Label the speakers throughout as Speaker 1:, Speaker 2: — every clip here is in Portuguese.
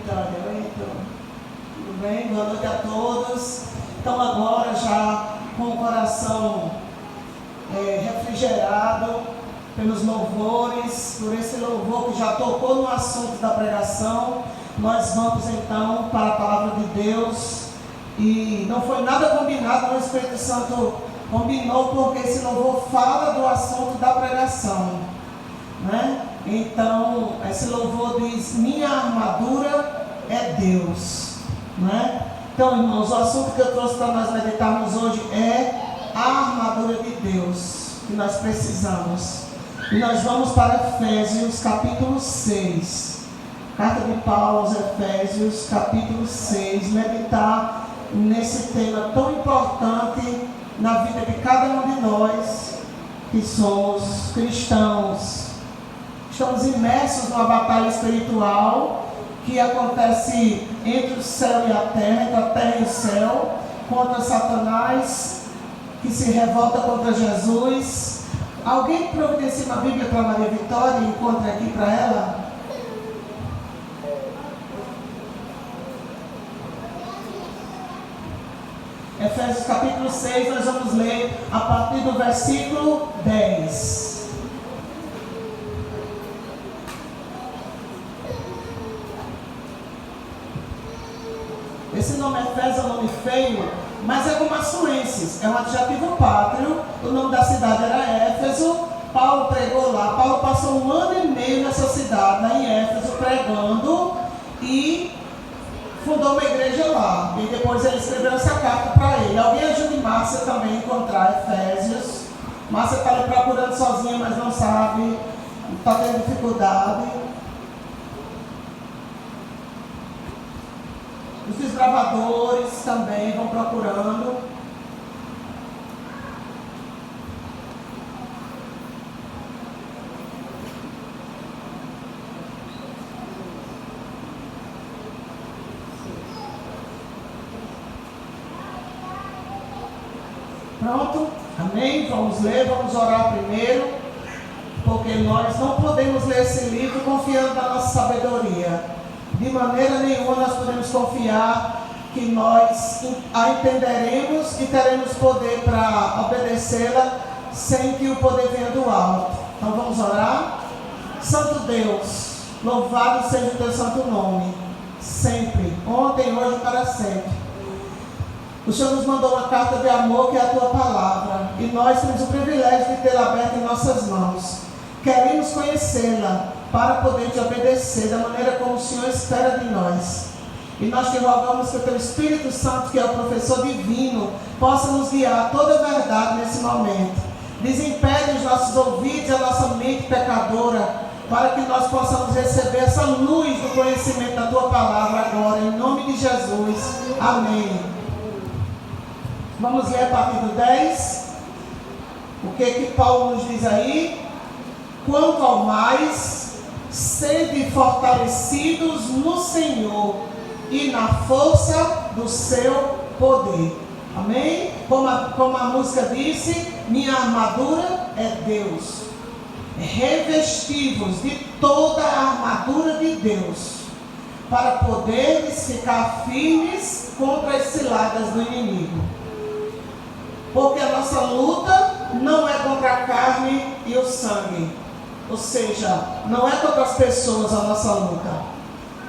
Speaker 1: Vitória. Oi, Heitor. Tudo bem? Boa noite a todos. Então agora já com o coração refrigerado pelos louvores, por esse louvor que já tocou no assunto da pregação, nós vamos então para a palavra de Deus. E não foi nada combinado, mas o Espírito Santo combinou, porque esse louvor fala do assunto da pregação, né? Então, esse louvor diz: minha armadura é Deus, né? Então, irmãos, o assunto que eu trouxe para nós meditarmos hoje é a armadura de Deus que nós precisamos. E nós vamos para Efésios capítulo 6, carta de Paulo aos Efésios capítulo 6, meditar nesse tema tão importante na vida de cada um de nós que somos cristãos. Estamos imersos numa batalha espiritual que acontece entre o céu e a terra, entre a terra e o céu, contra Satanás, que se revolta contra Jesus. Alguém providencia uma Bíblia para Maria Vitória e encontre aqui para ela? Efésios capítulo 6, nós vamos ler a partir do versículo 10. Esse nome Efésios é um nome feio, mas é como açuenses, é um adjetivo pátrio. O nome da cidade era Éfeso. Paulo pregou lá. Paulo passou 1 ano e meio nessa cidade, lá em Éfeso, pregando, e fundou uma igreja lá. E depois ele escreveu essa carta para ele. Alguém ajude Márcia também a encontrar Efésios. Márcia está ali procurando sozinha, mas não sabe, está tendo dificuldade. Os desbravadores também vão procurando. Pronto? Amém? Vamos ler, vamos orar primeiro, porque nós não podemos ler esse livro confiando na nossa sabedoria. De maneira nenhuma nós podemos confiar que nós a entenderemos e teremos poder para obedecê-la sem que o poder venha do alto. Então vamos orar. Santo Deus, louvado seja o teu santo nome, sempre, ontem, hoje e para sempre. O Senhor nos mandou uma carta de amor, que é a tua palavra, e nós temos o privilégio de tê-la aberta em nossas mãos. Queremos conhecê-la para poder te obedecer da maneira como o Senhor espera de nós. E nós te rogamos que o teu Espírito Santo, que é o professor divino, possa nos guiar a toda a verdade nesse momento. Desempede os nossos ouvidos e a nossa mente pecadora, para que nós possamos receber essa luz do conhecimento da tua palavra agora, em nome de Jesus. Amém. Vamos ler a partir do 10. O que Paulo nos diz aí? Quanto ao mais, sede fortalecidos no Senhor e na força do seu poder. Amém? Como a música disse, minha armadura é Deus. Revestivos de toda a armadura de Deus, para poderes ficar firmes contra as ciladas do inimigo. Porque a nossa luta não é contra a carne e o sangue. Ou seja, não é contra as pessoas a nossa luta,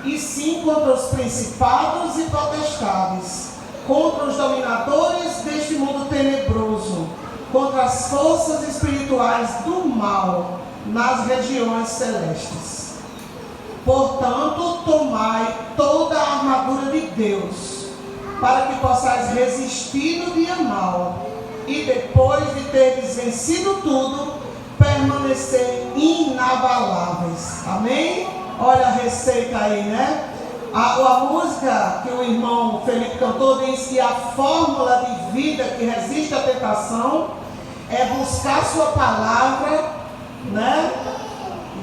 Speaker 1: e sim contra os principados e potestades, contra os dominadores deste mundo tenebroso, contra as forças espirituais do mal nas regiões celestes. Portanto, tomai toda a armadura de Deus, para que possais resistir no dia mau, e depois de teres vencido tudo, permanecer inabaláveis. Amém? Olha a receita aí, né? A música que o irmão Felipe cantou diz que a fórmula de vida que resiste à tentação é buscar sua palavra, né?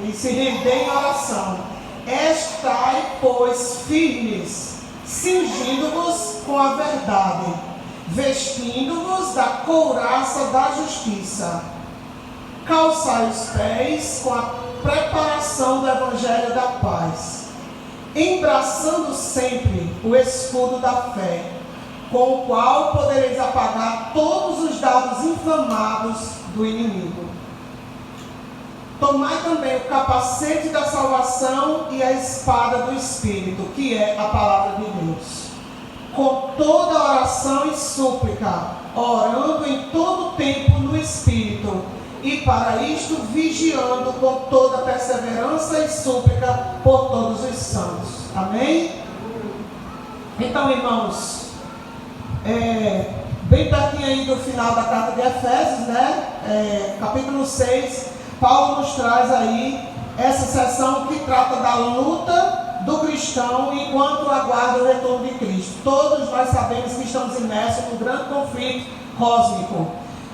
Speaker 1: E se render em oração. Estai, pois, firmes, cingindo-vos com a verdade, vestindo-vos da couraça da justiça. Calçai os pés com a preparação do Evangelho da paz. embraçando sempre o escudo da fé, com o qual podereis apagar todos os dardos inflamados do inimigo. Tomai também o capacete da salvação e a espada do Espírito, que é a palavra de Deus, com toda oração e súplica, orando em todo tempo no Espírito, e para isto vigiando com toda perseverança e súplica por todos os santos. Amém? Então, irmãos, bem pertinho aí do final da carta de Efésios, né? Capítulo 6, Paulo nos traz aí essa seção que trata da luta do cristão enquanto aguarda o retorno de Cristo. Todos nós sabemos que estamos imersos num grande conflito cósmico,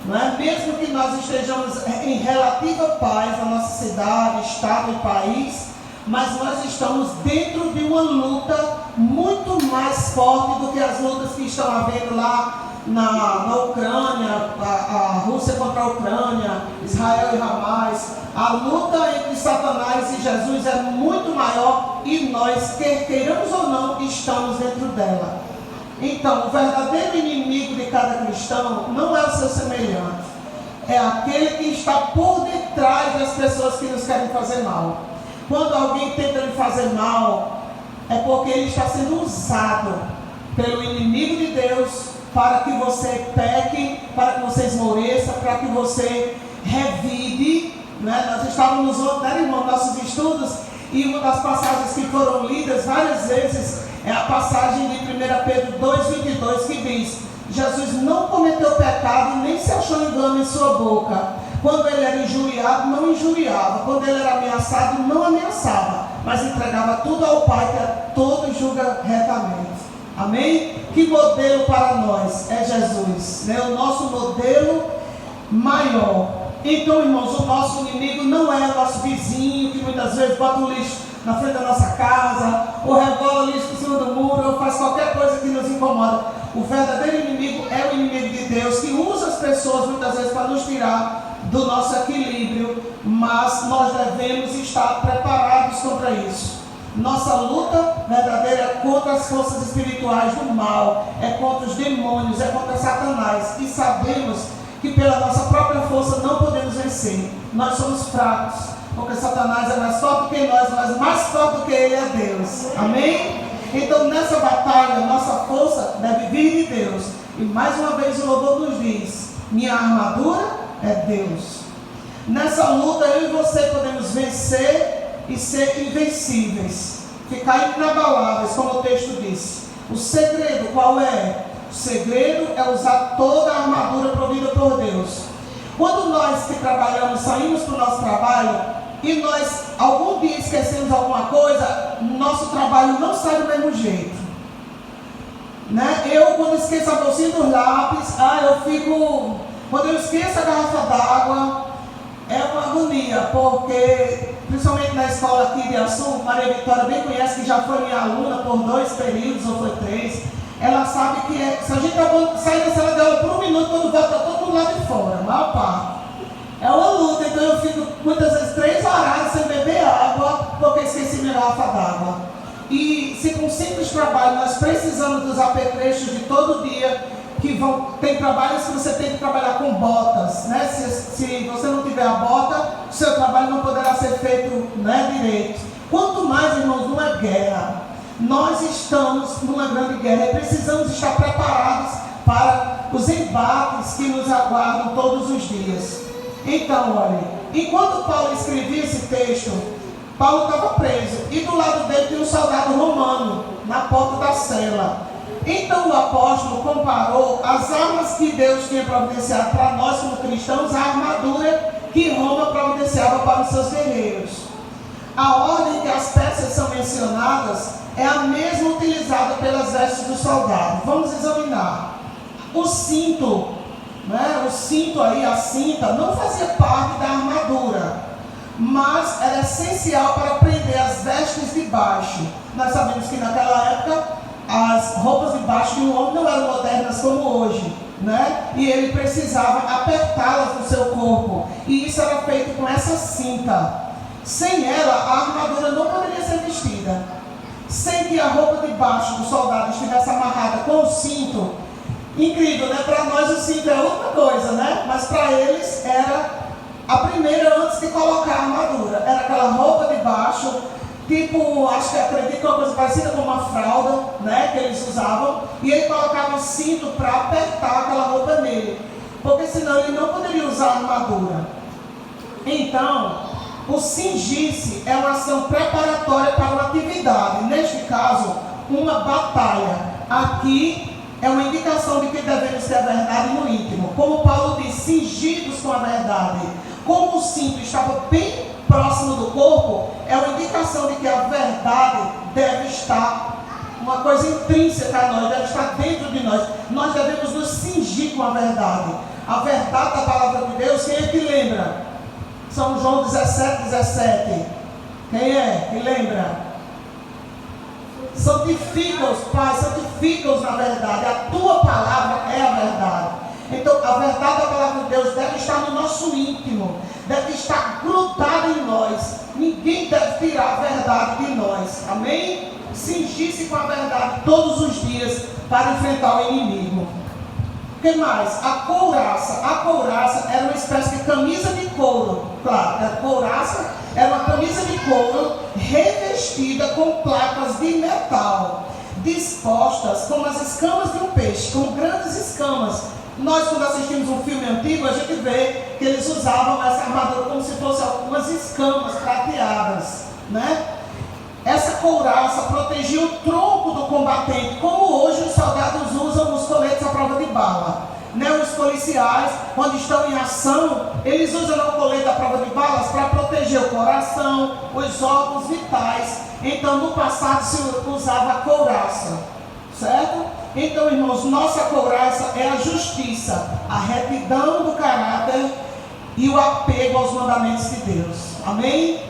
Speaker 1: não é? Mesmo que nós estejamos em relativa paz na nossa cidade, estado e país, mas nós estamos dentro de uma luta muito mais forte do que as lutas que estão havendo lá na Ucrânia, a Rússia contra a Ucrânia, Israel e Hamas. A luta entre Satanás e Jesus é muito maior e nós, quer queiramos ou não, estamos dentro dela. Então, o verdadeiro inimigo de cada cristão não é o seu semelhante, é aquele que está por detrás das pessoas que nos querem fazer mal. Quando alguém tenta lhe fazer mal, é porque ele está sendo usado pelo inimigo de Deus para que você peque, para que você esmoreça, para que você revide, né? Nós estávamos ontem, né, irmão, nossos estudos, e uma das passagens que foram lidas várias vezes é a passagem de 1 Pedro 2,22, que diz: Jesus não cometeu pecado, nem se achou engano em sua boca. Quando ele era injuriado, não injuriava. Quando ele era ameaçado, não ameaçava, mas entregava tudo ao Pai, que a todos julga retamente. Amém? Que modelo para nós é Jesus, né? O nosso modelo maior. Então, irmãos, o nosso inimigo não é o nosso vizinho, que muitas vezes bota o lixo na frente da nossa casa, ou rebola o lixo por cima do muro, ou faz qualquer coisa que nos incomoda. O verdadeiro inimigo é o inimigo de Deus, que usa as pessoas muitas vezes para nos tirar do nosso equilíbrio, mas nós devemos estar preparados contra isso. Nossa luta verdadeira é contra as forças espirituais do mal, é contra os demônios, é contra Satanás, e sabemos que pela nossa própria força não podemos vencer. Nós somos fracos, porque Satanás é mais forte que nós, mas mais forte do que ele é Deus. Amém? Então, nessa batalha, nossa força deve vir de Deus. E mais uma vez o louvor nos diz: minha armadura é Deus. Nessa luta, eu e você podemos vencer e ser invencíveis, ficar inabaláveis, como o texto diz. O segredo qual é? O segredo é usar toda a armadura provida por Deus. Quando nós que trabalhamos, saímos para o nosso trabalho e nós algum dia esquecemos alguma coisa, nosso trabalho não sai do mesmo jeito, né? Eu, quando esqueço a bolsinha dos lápis, quando eu esqueço a garrafa d'água, é uma agonia, porque principalmente na escola aqui de Açu, Maria Vitória bem conhece, que já foi minha aluna por 2 períodos ou foi 3, ela sabe que se a gente sair da sala de aula por 1 minuto, quando volta, está todo mundo lá de fora, a maior parte. É uma luta, então eu fico muitas vezes 3 horas sem beber água, porque esqueci minha garrafa d'água. E se com simples trabalho nós precisamos dos apetrechos de todo dia, tem trabalhos que você tem que trabalhar com botas, né? Se você não tiver a bota, o seu trabalho não poderá ser feito, né, direito. Quanto mais, irmãos, numa guerra, nós estamos numa grande guerra e precisamos estar preparados para os embates que nos aguardam todos os dias. Então, olha, enquanto Paulo escrevia esse texto, Paulo estava preso e do lado dele tinha um soldado romano na porta da cela. Então o apóstolo comparou as armas que Deus tinha providenciado para nós como cristãos à armadura que Roma providenciava para os seus guerreiros. A ordem que as peças são mencionadas é a mesma utilizada pelas vestes do soldado. Vamos examinar. O cinto, né? O cinto aí, a cinta, não fazia parte da armadura, mas era essencial para prender as vestes de baixo. Nós sabemos que naquela época as roupas de baixo de um homem não eram modernas como hoje, né? E ele precisava apertá-las no seu corpo, e isso era feito com essa cinta. Sem ela, a armadura não poderia ser vestida. que a roupa de baixo do soldado estivesse amarrada com o cinto, incrível, né? Para nós o cinto é outra coisa, né? Mas para eles era a primeira antes de colocar a armadura. Era aquela roupa de baixo, tipo, acho que acredito que é uma coisa parecida com uma fralda, né? Que eles usavam. E ele colocava o cinto para apertar aquela roupa nele, porque senão ele não poderia usar a armadura. Então, o cingir-se é uma ação preparatória para uma atividade, neste caso, uma batalha. Aqui é uma indicação de que devemos ter a verdade no íntimo. Como Paulo diz, cingidos com a verdade. Como o cinto estava bem próximo do corpo, é uma indicação de que a verdade deve estar, uma coisa intrínseca a nós, deve estar dentro de nós. Nós devemos nos cingir com a verdade. A verdade da palavra de Deus, quem é que lembra? São João 17:17. Quem é que lembra? Santifica-os, Pai, santifica-os na verdade. A tua palavra é a verdade. Então, a verdade da palavra de Deus deve estar no nosso íntimo, deve estar grudada em nós. Ninguém deve tirar a verdade de nós. Amém? Cingir-se com a verdade todos os dias para enfrentar o inimigo. O que mais? A couraça. A couraça era uma espécie de camisa de couro. Claro, a couraça era uma camisa de couro revestida com placas de metal, dispostas como as escamas de um peixe, com grandes escamas. Nós, quando assistimos um filme antigo, a gente vê que eles usavam essa armadura como se fossem algumas escamas prateadas, né? Essa couraça protegia o tronco do combatente, como hoje os soldados usam os coletes à prova de bala. Né? Os policiais, quando estão em ação, eles usam o colete à prova de balas para proteger o coração, os órgãos vitais. Então, no passado se usava a couraça, certo? Então, irmãos, nossa couraça é a justiça, a retidão do caráter e o apego aos mandamentos de Deus. Amém?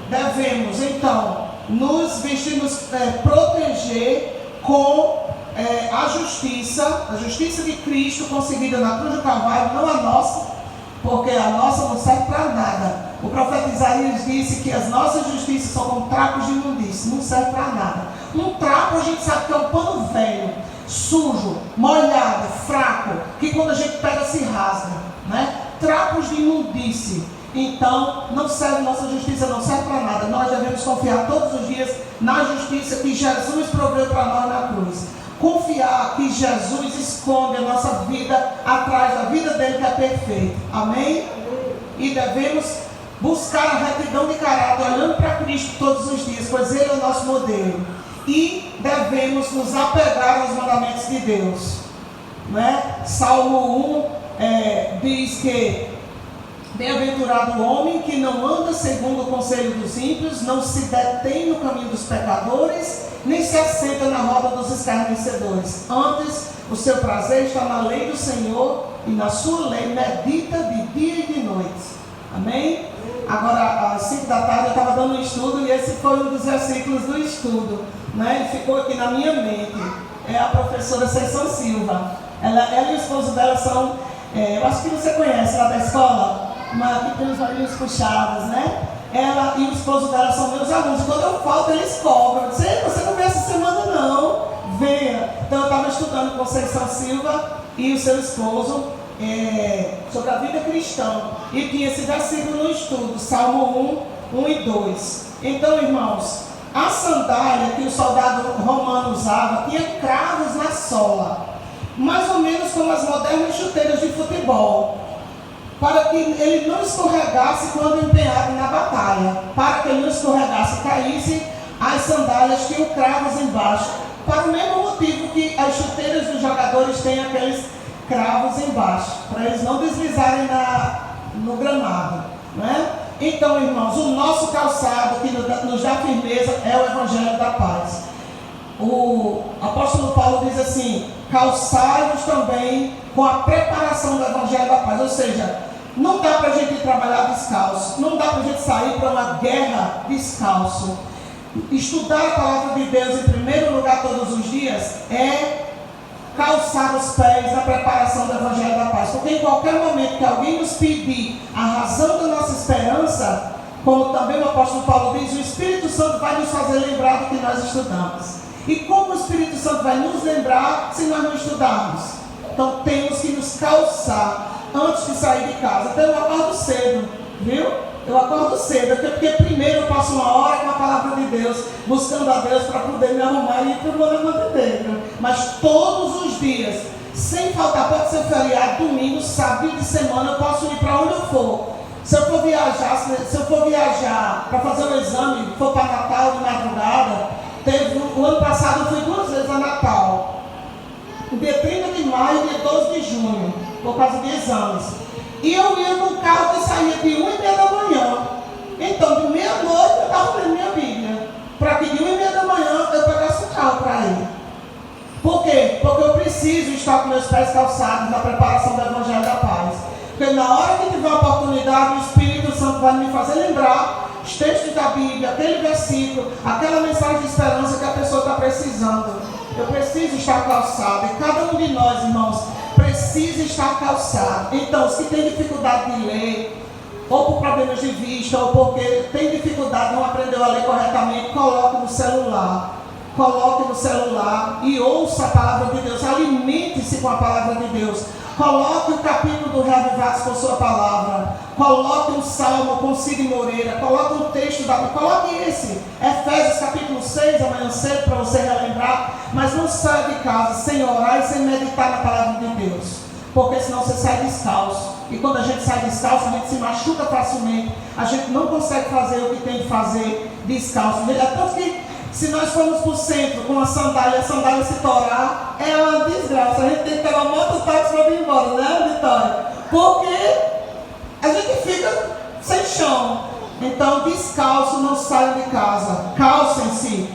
Speaker 1: Devemos, então, nos vestir, nos proteger com a justiça de Cristo conseguida na cruz do Calvário, não a nossa, porque a nossa não serve para nada. O profeta Isaías disse que as nossas justiças são como trapos de imundície, não serve para nada. Um trapo a gente sabe que é um pano velho, sujo, molhado, fraco, que quando a gente pega se rasga, né? Trapos de imundície. Então, não serve, nossa justiça não serve para nada. Nós devemos confiar todos os dias na justiça que Jesus proveu para nós na cruz. Confiar que Jesus esconde a nossa vida atrás da vida dele que é perfeita. Amém? E devemos buscar a retidão de caráter, olhando para Cristo todos os dias, pois ele é o nosso modelo. E devemos nos apegar aos mandamentos de Deus, né? Salmo 1 diz que bem-aventurado o homem que não anda segundo o conselho dos ímpios, não se detém no caminho dos pecadores, nem se assenta na roda dos escarnecedores. Antes, o seu prazer está na lei do Senhor, e na sua lei medita de dia e de noite. Amém? Agora, às 5 da tarde, eu estava dando um estudo, e esse foi um dos versículos do estudo, né? Ele ficou aqui na minha mente. É a professora Cecília Silva. Ela e o esposo dela são, eu acho que você conhece lá da escola, que tem os olhinhos puxados, né? Ela e o esposo dela são meus alunos. Quando eu falto, eles cobram. Você não veio essa semana, não. Venha. Então, eu estava estudando com Cecília Silva e o seu esposo sobre a vida cristã. E tinha esse versículo no estudo, Salmo 1 e 2. Então, irmãos, a sandália que o soldado romano usava tinha cravos na sola, mais ou menos como as modernas chuteiras de futebol, para que ele não escorregasse quando empenhado na batalha. Para que ele não escorregasse e caísse, as sandálias tinham cravos embaixo, para o mesmo motivo que as chuteiras dos jogadores têm aqueles cravos embaixo, para eles não deslizarem no gramado, né? Então, irmãos, o nosso calçado que nos dá firmeza é o Evangelho da Paz. O apóstolo Paulo diz assim: calçai-vos também com a preparação do Evangelho da Paz. Ou seja, não dá para a gente trabalhar descalço, não dá para a gente sair para uma guerra descalço. Estudar a palavra de Deus em primeiro lugar todos os dias é calçar os pés na preparação do Evangelho da Paz, porque em qualquer momento que alguém nos pedir a razão da nossa esperança, como também o apóstolo Paulo diz, o Espírito Santo vai nos fazer lembrar do que nós estudamos. E como o Espírito Santo vai nos lembrar se nós não estudarmos? Então temos que nos calçar antes de sair de casa. Então eu acordo cedo, viu? Eu acordo cedo, porque primeiro eu passo uma hora com a palavra de Deus, buscando a Deus para poder me arrumar e ir para o monte dele. Mas todos os dias, sem faltar, pode ser feriado, domingo, sábado, de semana, eu posso ir para onde eu for. Se eu for viajar para fazer um exame, for para Natal de madrugada, o ano passado eu fui 2 vezes a Natal. Dia 30 de maio e dia 12 de junho, por causa de exames. E eu ia num carro que saía de 1h30 da manhã. Então, de meia-noite eu estava lendo minha Bíblia. Para que de 1h30 da manhã eu pegasse o carro para ir. Por quê? Porque eu preciso estar com meus pés calçados na preparação do Evangelho da Paz. Porque na hora que tiver a oportunidade, o Espírito Santo vai me fazer lembrar os textos da Bíblia, aquele versículo, aquela mensagem de esperança que a pessoa está precisando. Eu preciso estar calçado. E cada um de nós, irmãos, precisa estar calçado. Então, se tem dificuldade de ler, ou por problemas de vista, ou porque tem dificuldade, não aprendeu a ler corretamente, coloque no celular. Coloque no celular e ouça a palavra de Deus. Alimente-se com a palavra de Deus. Coloque o capítulo do Reavivados com sua palavra. Coloque um salmo com Cid Moreira. Coloque um texto da Bíblia. Coloque esse. Efésios capítulo 6, amanhã cedo, para você relembrar. Mas não saia de casa sem orar e sem meditar na palavra de Deus. Porque senão você sai descalço. E quando a gente sai descalço, a gente se machuca facilmente. A gente não consegue fazer o que tem que fazer descalço. É tanto que se nós formos para o centro com a sandália se torar, é uma desgraça. A gente tem que pegar um mototáxi para vir embora, né, Vitória? Porque a gente fica sem chão. Então, descalço, não saiam de casa. Calcem-se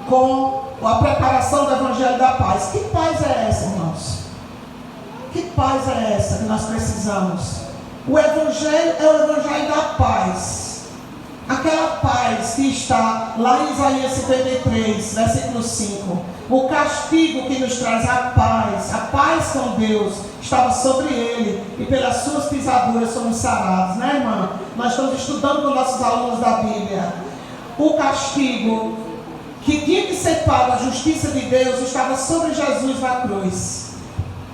Speaker 1: com a preparação do Evangelho da Paz. Que paz é essa, irmãos? Que paz é essa que nós precisamos? O Evangelho é o Evangelho da Paz. Aquela paz que está lá em Isaías 53, versículo 5. O castigo que nos traz a paz com Deus, estava sobre ele, e pelas suas pisaduras somos sarados, né, irmã? Nós estamos estudando com nossos alunos da Bíblia. O castigo que tinha que ser pago, a justiça de Deus, estava sobre Jesus na cruz.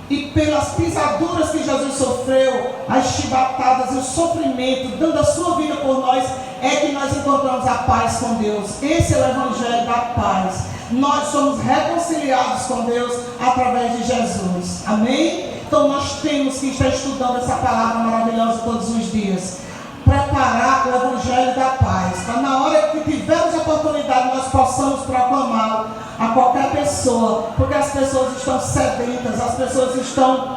Speaker 1: E pelas pisaduras que Jesus sofreu, as chibatadas e o sofrimento, dando a sua vida por nós, é que nós encontramos a paz com Deus. Esse é o Evangelho da Paz. Nós somos reconciliados com Deus através de Jesus. Amém? Então nós temos que estar estudando essa palavra maravilhosa todos os dias. Preparar o Evangelho da Paz. Para na hora que tivermos a oportunidade, nós possamos proclamá-lo a qualquer pessoa. Porque as pessoas estão sedentas, as pessoas estão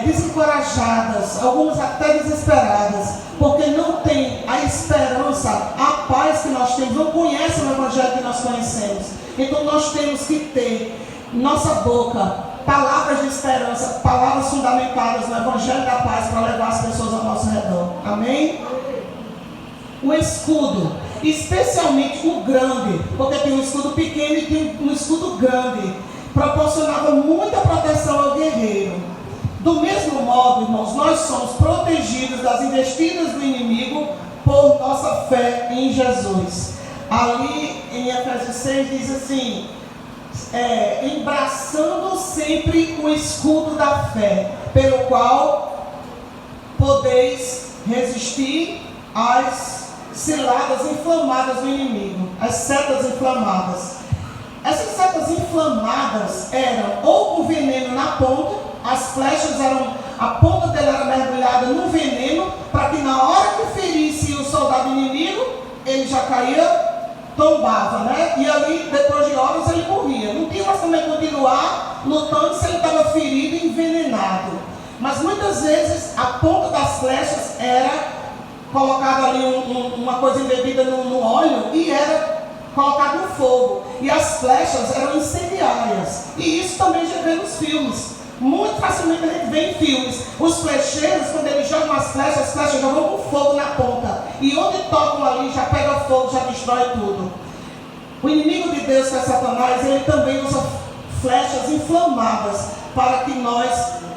Speaker 1: desencorajadas, algumas até desesperadas, porque não tem a esperança, a paz que nós temos, não conhecem o Evangelho que nós conhecemos. Então nós temos que ter nossa boca palavras de esperança, palavras fundamentadas no Evangelho da Paz para levar as pessoas ao nosso redor. Amém? O escudo, especialmente o grande, porque tem um escudo pequeno e tem um escudo grande, proporcionava muita proteção ao guerreiro. Do mesmo modo, irmãos, nós somos protegidos das investidas do inimigo por nossa fé em Jesus. Ali em Efésios 6 diz assim: embraçando sempre o escudo da fé, pelo qual podeis resistir às ciladas inflamadas do inimigo, as setas inflamadas. Essas setas inflamadas eram ou com veneno na ponta. As flechas a ponta dela era mergulhada no veneno, para que na hora que ferisse o soldado inimigo, ele já caía, tombava, né? E ali, depois de horas, ele morria. Não tinha mais como continuar lutando se ele estava ferido e envenenado. Mas muitas vezes a ponta das flechas era colocada ali uma coisa embebida no óleo e era colocado no fogo. E as flechas eram incendiárias. E isso também já vê nos filmes. Muito facilmente a gente vê em filmes. Os flecheiros, quando eles jogam as flechas já vão com fogo na ponta. E onde tocam ali, já pega fogo, já destrói tudo. O inimigo de Deus, que é Satanás, ele também usa flechas inflamadas para que nós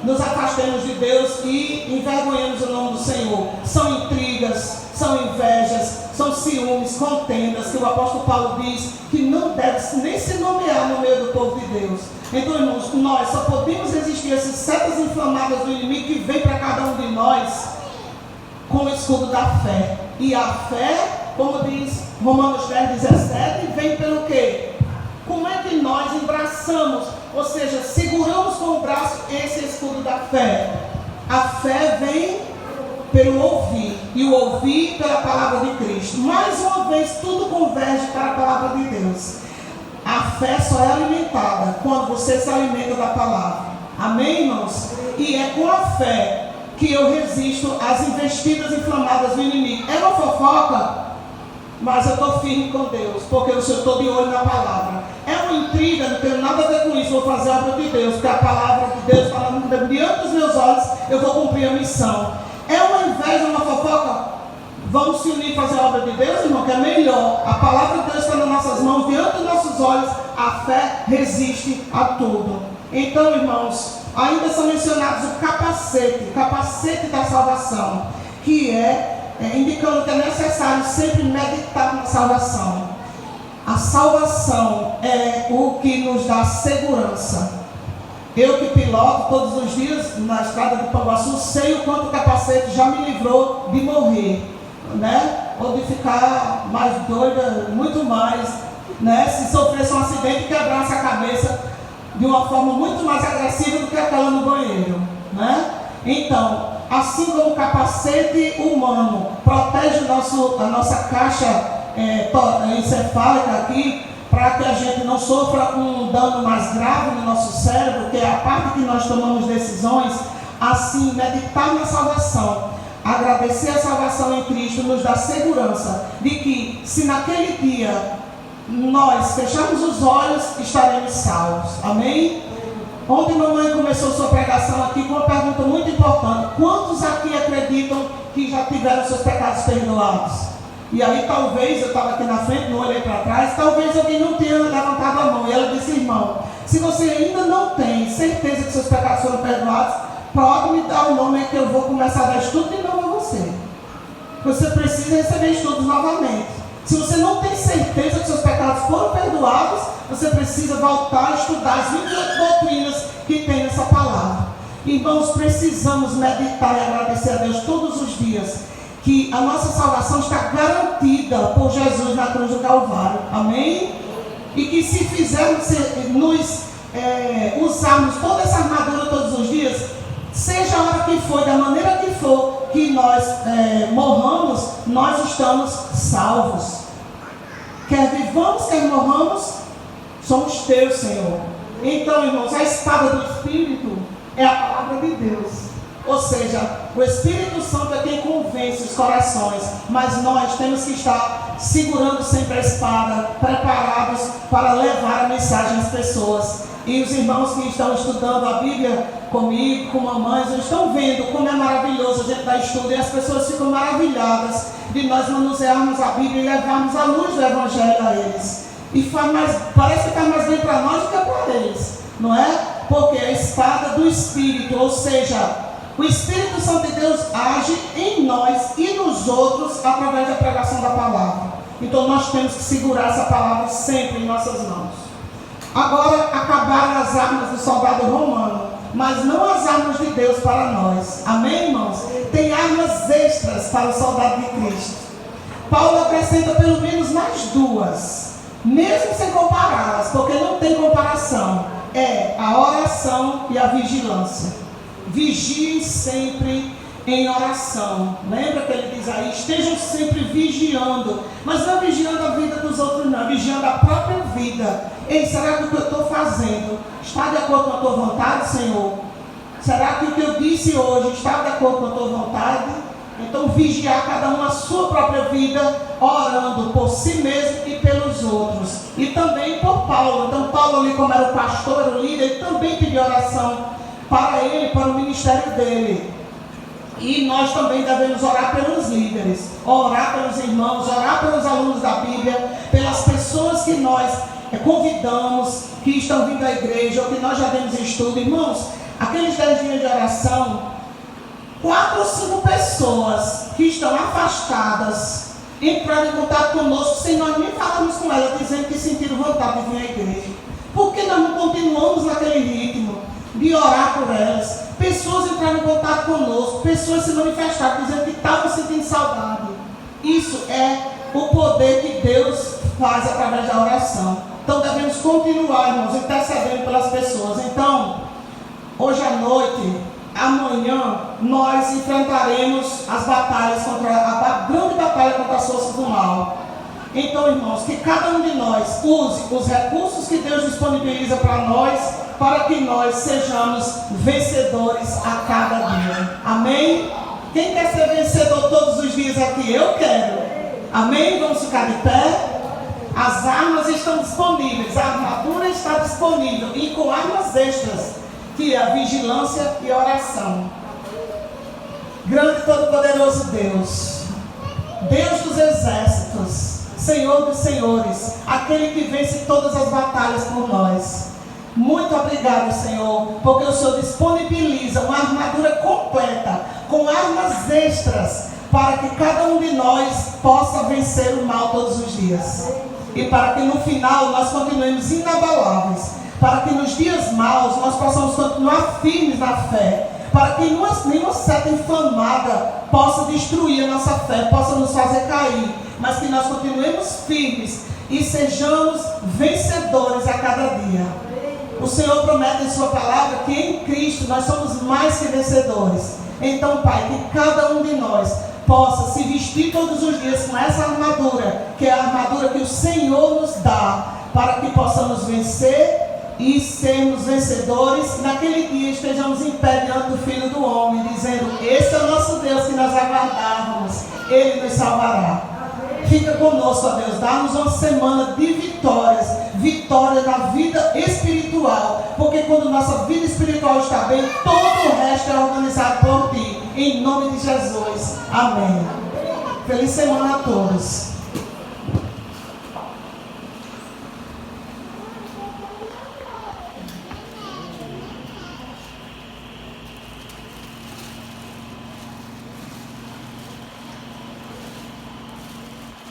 Speaker 1: nos afastemos de Deus e envergonhemos o nome do Senhor. São intrigas, são invejas, são ciúmes, contendas, que o apóstolo Paulo diz que não deve nem se nomear no meio do povo de Deus. Então, irmãos, nós só podemos resistir a essas setas inflamadas do inimigo que vem para cada um de nós com o escudo da fé. E a fé, como diz Romanos 10:17, vem pelo quê? Como é que nós embraçamos, ou seja, seguramos com o braço esse escudo da fé? A fé vem pelo ouvir, e o ouvir pela palavra de Cristo. Mais uma vez, tudo converge para a palavra de Deus. A fé só é alimentada quando você se alimenta da palavra. Amém, irmãos? E é com a fé que eu resisto às investidas inflamadas do inimigo. É uma fofoca, mas eu estou firme com Deus, porque eu estou de olho na palavra. É uma intriga, não tenho nada a ver com isso, vou fazer a obra de Deus, porque a palavra de Deus fala diante dos meus olhos, eu vou cumprir a missão. É uma inveja, uma fofoca? Vamos se unir e fazer a obra de Deus, irmão, que é melhor. A palavra de Deus está nas nossas mãos, diante dos nossos olhos, a fé resiste a tudo. Então, irmãos, ainda são mencionados o capacete da salvação, que indicando que é necessário sempre meditar na salvação. A salvação é o que nos dá segurança. Eu que piloto todos os dias na estrada de Panguaçu, sei o quanto o capacete já me livrou de morrer, né? Ou de ficar mais doida, muito mais, né? Se sofresse um acidente e quebrasse a cabeça de uma forma muito mais agressiva do que aquela no banheiro, né? Então, assim como o capacete humano protege a nossa caixa encefálica aqui, para que a gente não sofra um dano mais grave no nosso cérebro, que é a parte que nós tomamos decisões, assim, meditar na salvação, agradecer a salvação em Cristo, nos dá segurança de que, se naquele dia nós fecharmos os olhos, estaremos salvos. Amém? Ontem mamãe começou sua pregação aqui com uma pergunta muito importante: quantos aqui acreditam que já tiveram seus pecados perdoados? E aí talvez, eu estava aqui na frente, não olhei para trás, talvez alguém não tenha levantado a mão. E ela disse: irmão, se você ainda não tem certeza que seus pecados foram perdoados, pode me dar o nome que eu vou começar a dar estudo de novo a você. Você precisa receber estudos novamente. Se você não tem certeza que seus pecados foram perdoados, você precisa voltar a estudar as 28 doutrinas que tem nessa palavra. Irmãos, precisamos meditar e agradecer a Deus todos os dias que a nossa salvação está garantida por Jesus na cruz do Calvário. Amém? E que se fizermos, usarmos toda essa armadura todos os dias, seja a hora que for, da maneira que for, que nós morramos, nós estamos salvos. Quer vivamos, quer morramos, somos teus, Senhor. Então, irmãos, a espada do Espírito é a palavra de Deus. Ou seja, o Espírito Santo é quem convence os corações, mas nós temos que estar segurando sempre a espada, preparados para levar a mensagem às pessoas. E os irmãos que estão estudando a Bíblia comigo, com mamães, estão vendo como é maravilhoso a gente dar estudo, e as pessoas ficam maravilhadas de nós manusearmos a Bíblia e levarmos a luz do Evangelho a eles. E parece que faz mais bem para nós do que para eles, não é? Porque a espada do Espírito, ou seja, o Espírito Santo de Deus age em nós e nos outros através da pregação da palavra. Então nós temos que segurar essa palavra sempre em nossas mãos. Agora acabaram as armas do soldado romano, mas não as armas de Deus para nós. Amém, irmãos? Tem armas extras para o soldado de Cristo. Paulo acrescenta pelo menos mais duas, mesmo sem compará-las, porque não tem comparação. É a oração e a vigilância. Vigiem sempre em oração. Lembra que ele diz aí: estejam sempre vigiando. Mas não vigiando a vida dos outros, não, vigiando a própria vida. Ei, será que o que eu estou fazendo está de acordo com a tua vontade, Senhor? Será que o que eu disse hoje está de acordo com a tua vontade? Então vigiar cada um a sua própria vida, orando por si mesmo e pelos outros. E também por Paulo. Então Paulo ali, como era o pastor, era o líder, ele também pediu oração para ele, para o ministério dele. E nós também devemos orar pelos líderes, orar pelos irmãos, orar pelos alunos da Bíblia, pelas pessoas que nós convidamos, que estão vindo à igreja, ou que nós já demos estudo. Irmãos, aqueles 10 dias de oração, 4 ou 5 pessoas que estão afastadas, entraram em contato conosco sem nós nem falarmos com elas, dizendo que sentiram vontade de vir à igreja. Por que nós não continuamos naquele ritmo de orar por elas? Pessoas entraram em contato conosco, pessoas se manifestaram dizendo que estavam sentindo saudade. Isso é o poder que Deus faz através da oração. Então devemos continuar, irmãos, intercedendo pelas pessoas. Então, hoje à noite, amanhã, nós enfrentaremos as batalhas contra a grande batalha contra as forças do mal. Então, irmãos, que cada um de nós use os recursos que Deus disponibiliza para nós, para que nós sejamos vencedores a cada dia. Amém? Quem quer ser vencedor todos os dias aqui? Eu quero. Amém? Vamos ficar de pé? As armas estão disponíveis, a armadura está disponível, e com armas extras, que é a vigilância e a oração. Grande e todo-poderoso Deus, Deus dos exércitos, Senhor dos senhores, aquele que vence todas as batalhas por nós. Muito obrigado, Senhor, porque o Senhor disponibiliza uma armadura completa, com armas extras, para que cada um de nós possa vencer o mal todos os dias. E para que no final nós continuemos inabaláveis, para que nos dias maus nós possamos continuar firmes na fé, para que nenhuma seta inflamada possa destruir a nossa fé, possa nos fazer cair, mas que nós continuemos firmes e sejamos vencedores a cada dia. O Senhor promete em sua palavra que em Cristo nós somos mais que vencedores. Então, Pai, que cada um de nós possa se vestir todos os dias com essa armadura, que é a armadura que o Senhor nos dá, para que possamos vencer e sermos vencedores. Naquele dia estejamos em pé diante do Filho do Homem, dizendo: esse é o nosso Deus que nós aguardávamos, Ele nos salvará. Fica conosco, ó Deus, dá-nos uma semana de vitórias, vitória da vida espiritual, porque quando nossa vida espiritual está bem, todo o resto é organizado por Ti, em nome de Jesus, amém. Feliz semana a todos.